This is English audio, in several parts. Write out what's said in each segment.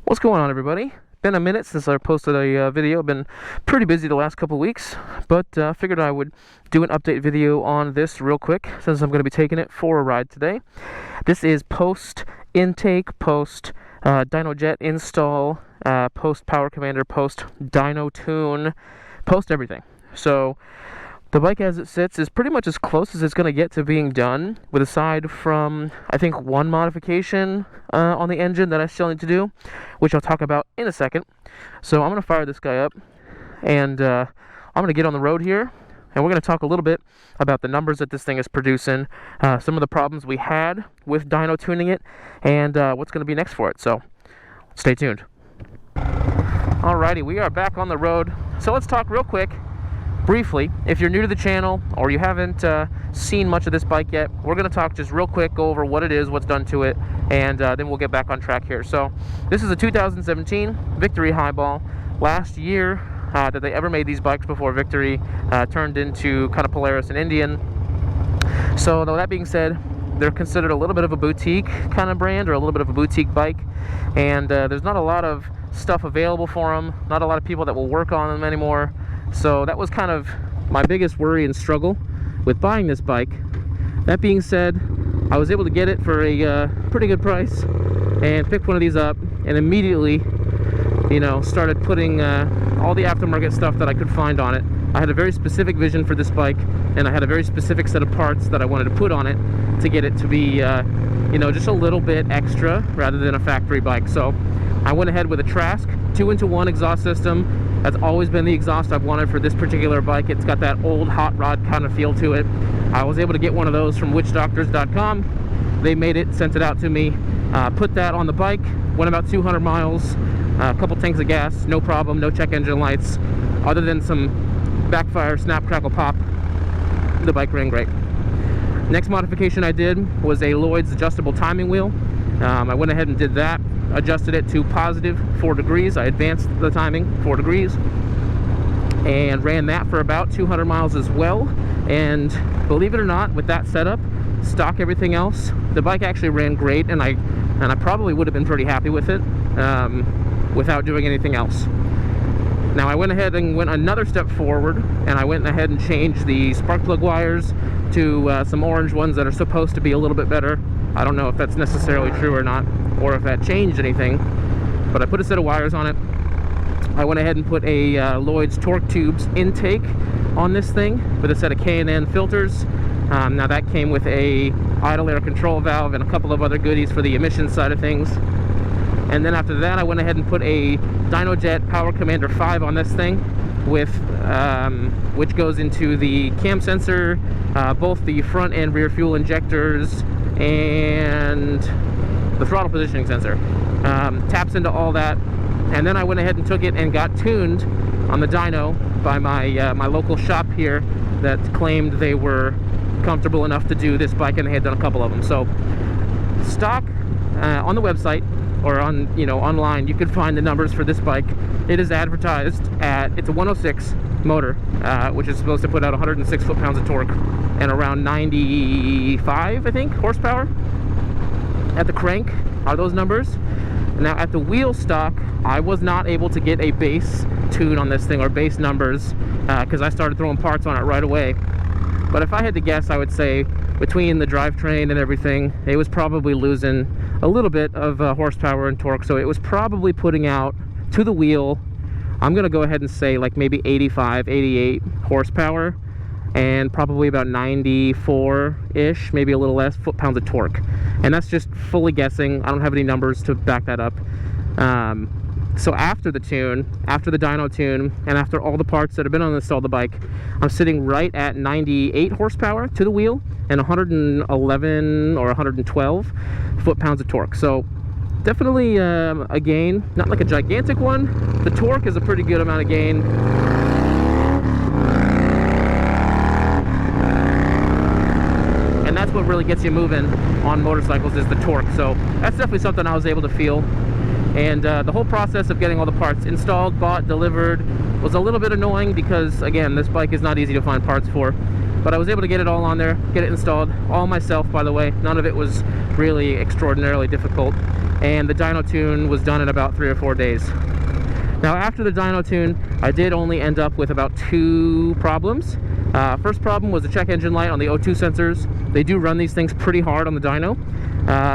What's going on, everybody? Been a minute since I posted a video. Been pretty busy the last couple weeks, but figured I would do an update video on this real quick since I'm going to be taking it for a ride today. This is post intake, post Dynojet install, post Power Commander, post Dyno tune, post everything. So the bike as it sits is pretty much as close as it's going to get to being done, with aside from, I think, one modification on the engine that I still need to do, which I'll talk about in a second. So I'm going to fire this guy up, and I'm going to get on the road here, and we're going to talk a little bit about the numbers that this thing is producing, some of the problems we had with dyno tuning it, and what's going to be next for it. So stay tuned. Alrighty, we are back on the road. So let's talk real quick. Briefly, if you're new to the channel or you haven't seen much of this bike yet, we're going to talk just real quick, go over what it is, what's done to it, and then we'll get back on track here. So this is a 2017 Victory Highball. Last year that they ever made these bikes before Victory turned into kind of Polaris and Indian. So though that being said, they're considered a little bit of a boutique kind of brand, or a little bit of a boutique bike, and there's not a lot of stuff available for them, not a lot of people that will work on them anymore. So that was kind of my biggest worry and struggle with buying this bike. That being said, I was able to get it for a pretty good price and picked one of these up, and immediately, you know, started putting all the aftermarket stuff that I could find on it. I had a very specific vision for this bike, and I had a very specific set of parts that I wanted to put on it to get it to be, you know, just a little bit extra rather than a factory bike. So I went ahead with a Trask 2-into-1 exhaust system. That's always been the exhaust I've wanted for this particular bike. It's got that old hot rod kind of feel to it. I was able to get one of those from witchdoctors.com. They made it, sent it out to me, put that on the bike, went about 200 miles, a couple tanks of gas, no problem, no check engine lights. Other than some backfire, snap, crackle, pop, the bike ran great. Next modification I did was a Lloyds adjustable timing wheel. I went ahead and did that, adjusted it to positive 4 degrees. I advanced the timing 4 degrees and ran that for about 200 miles as well. And believe it or not, with that setup, stock, everything else, the bike actually ran great, and I probably would have been pretty happy with it without doing anything else. Now I went ahead and went another step forward, and I went ahead and changed the spark plug wires to some orange ones that are supposed to be a little bit better. I don't know if that's necessarily true or not, or if that changed anything, but I put a set of wires on it. I went ahead and put a Lloyds Torque Tubes intake on this thing with a set of K&N filters. Now that came with a idle air control valve and a couple of other goodies for the emissions side of things. And then after that, I went ahead and put a Dynojet Power Commander 5 on this thing, with which goes into the cam sensor, both the front and rear fuel injectors, and the throttle positioning sensor. Taps into all that. And then I went ahead and took it and got tuned on the dyno by my local shop here that claimed they were comfortable enough to do this bike, and they had done a couple of them. So stock on the website, or on, you know, online, you could find the numbers for this bike. It is advertised at, it's a 106 motor, which is supposed to put out 106 foot-pounds of torque and around 95, I think, horsepower. At the crank are those numbers. Now at the wheel stock, I was not able to get a base tune on this thing, or base numbers, because I started throwing parts on it right away. But if I had to guess, I would say between the drivetrain and everything, it was probably losing a little bit of horsepower and torque. So it was probably putting out to the wheel, I'm gonna go ahead and say like maybe 85, 88 horsepower, and probably about 94-ish, maybe a little less, foot-pounds of torque. And that's just fully guessing. I don't have any numbers to back that up. So after the tune, after the dyno tune, and after all the parts that have been installed the bike, I'm sitting right at 98 horsepower to the wheel and 111 or 112 foot-pounds of torque. So definitely a gain, not like a gigantic one. The torque is a pretty good amount of gain. And that's what really gets you moving on motorcycles, is the torque. So that's definitely something I was able to feel. And the whole process of getting all the parts installed, bought, delivered was a little bit annoying because, again, this bike is not easy to find parts for. But I was able to get it all on there, get it installed, all myself, by the way. None of it was really extraordinarily difficult. and the dyno tune was done in about 3 or 4 days. Now after the dyno tune, I did only end up with about 2 problems. First problem was the check engine light on the O2 sensors. They do run these things pretty hard on the dyno,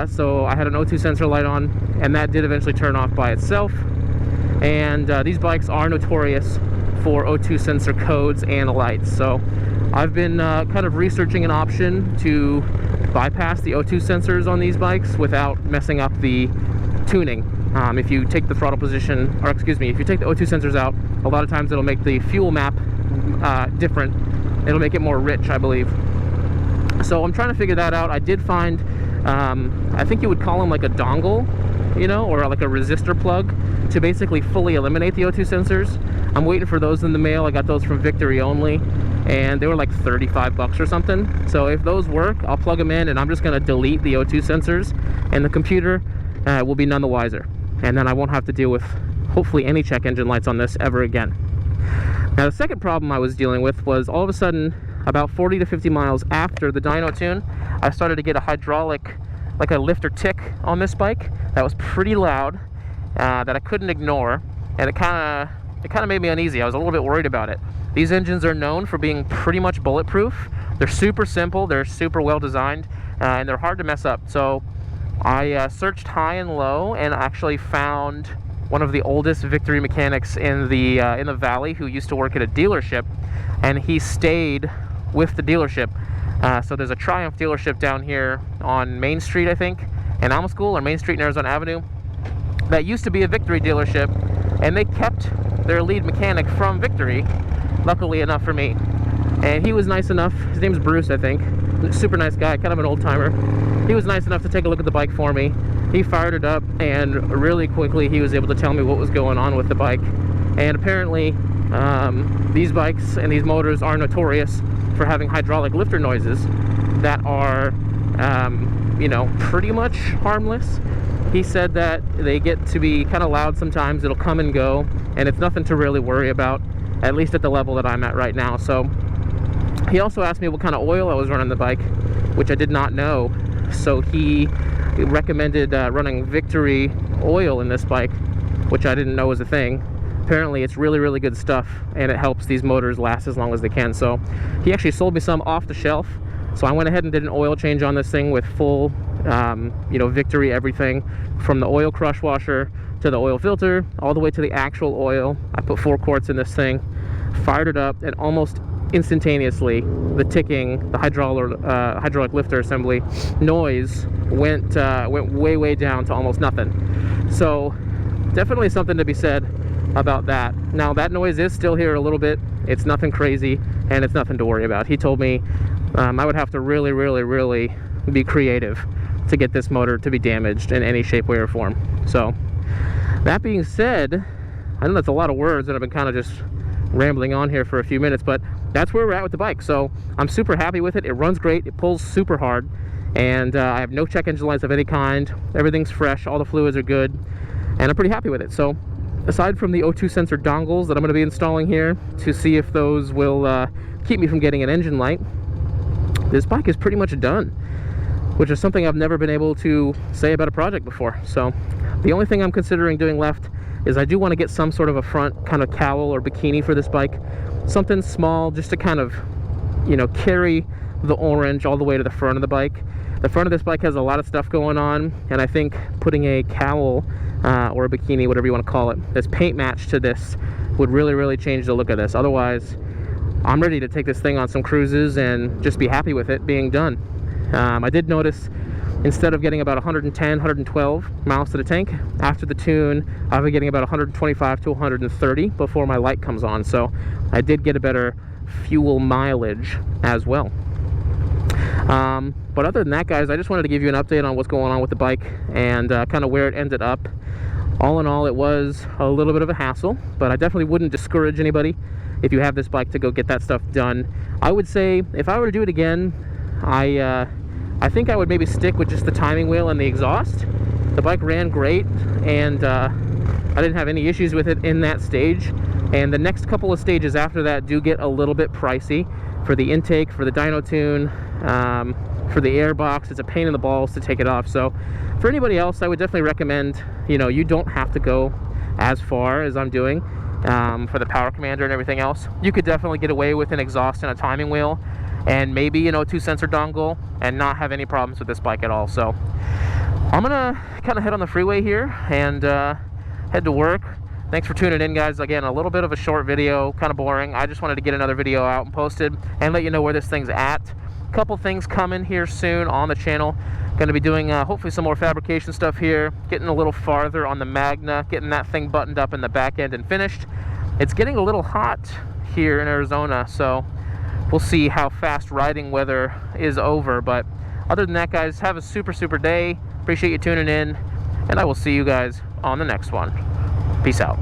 so I had an O2 sensor light on, and that did eventually turn off by itself. And these bikes are notorious for O2 sensor codes and lights, so I've been kind of researching an option to bypass the O2 sensors on these bikes without messing up the tuning. If you take the throttle position, or excuse me, if you take the O2 sensors out, a lot of times it'll make the fuel map different. It'll make it more rich, I believe. So I'm trying to figure that out. I did find, I think you would call them like a dongle, you know, or like a resistor plug to basically fully eliminate the O2 sensors. I'm waiting for those in the mail. I got those from Victory only, and they were like 35 bucks or something. So if those work, I'll plug them in, and I'm just going to delete the O2 sensors, and the computer will be none the wiser. And then I won't have to deal with, hopefully, any check engine lights on this ever again. Now, the second problem I was dealing with was all of a sudden, about 40 to 50 miles after the dyno tune, I started to get a hydraulic, like a lifter tick on this bike that was pretty loud, that I couldn't ignore, and it kind of made me uneasy. I was a little bit worried about it. These engines are known for being pretty much bulletproof. They're super simple, they're super well designed, and they're hard to mess up. So I searched high and low and actually found one of the oldest Victory mechanics in the valley who used to work at a dealership, and he stayed with the dealership. So there's a Triumph dealership down here on Main Street, I think, in Alma School, or Main Street in Arizona Avenue, that used to be a Victory dealership, and they kept their lead mechanic from Victory, luckily enough for me. And he was nice enough, his name's Bruce, I think, super nice guy, kind of an old timer. He was nice enough to take a look at the bike for me. He fired it up, and really quickly he was able to tell me what was going on with the bike. And apparently these bikes and these motors are notorious for having hydraulic lifter noises that are you know, pretty much harmless. He said that they get to be kind of loud sometimes. It'll come and go, and it's nothing to really worry about, at least at the level that I'm at right now. So he also asked me what kind of oil I was running the bike, which I did not know. So he recommended running Victory oil in this bike, which I didn't know was a thing. Apparently it's really, really good stuff, and it helps these motors last as long as they can. So he actually sold me some off the shelf. So I went ahead and did an oil change on this thing with full, you know, Victory everything, from the oil crush washer to the oil filter, all the way to the actual oil. I put 4 quarts in this thing, fired it up, and almost instantaneously the ticking, the hydraulic lifter assembly noise went way down to almost nothing. So definitely something to be said about that. Now that noise is still here a little bit. It's nothing crazy, and it's nothing to worry about. He told me I would have to really be creative to get this motor to be damaged in any shape, way, or form. So that being said, I know that's a lot of words, and I've been kind of just rambling on here for a few minutes, but that's where we're at with the bike. So I'm super happy with it. It runs great, it pulls super hard, and I have no check engine lights of any kind. Everything's fresh, all the fluids are good, and I'm pretty happy with it. So aside from the O2 sensor dongles that I'm going to be installing here to see if those will keep me from getting an engine light, this bike is pretty much done, which is something I've never been able to say about a project before. So the only thing I'm considering doing left is I do want to get some sort of a front kind of cowl or bikini for this bike, something small just to kind of, you know, carry the orange all the way to the front of the bike. The front of this bike has a lot of stuff going on, and I think putting a cowl or a bikini, whatever you want to call it, this paint match to this would really change the look of this. Otherwise, I'm ready to take this thing on some cruises and just be happy with it being done. I did notice, instead of getting about 110, 112 miles to the tank, after the tune, I'll be getting about 125 to 130 before my light comes on. So I did get a better fuel mileage as well. But other than that, guys, I just wanted to give you an update on what's going on with the bike and kind of where it ended up. All in all, it was a little bit of a hassle, but I definitely wouldn't discourage anybody if you have this bike to go get that stuff done. I would say if I were to do it again, I think I would maybe stick with just the timing wheel and the exhaust. The bike ran great, and I didn't have any issues with it in that stage. And the next couple of stages after that do get a little bit pricey for the intake, for the dyno tune, for the air box. It's a pain in the balls to take it off. So For anybody else, I would definitely recommend, you know, you don't have to go as far as I'm doing for the power commander and everything else. You could definitely get away with an exhaust and a timing wheel, and maybe, you know, a 2-sensor dongle, and not have any problems with this bike at all. So I'm gonna kind of head on the freeway here and head to work. Thanks for tuning in, guys. Again, a little bit of a short video, kind of boring. I just wanted to get another video out and posted and let you know where this thing's at. Couple things coming here soon on the channel. Going to be doing hopefully some more fabrication stuff here, getting a little farther on the Magna, getting that thing buttoned up in the back end and finished. It's getting a little hot here in Arizona, so we'll see how fast riding weather is over. But other than that, guys, have a super day. Appreciate you tuning in, and I will see you guys on the next one. Peace out.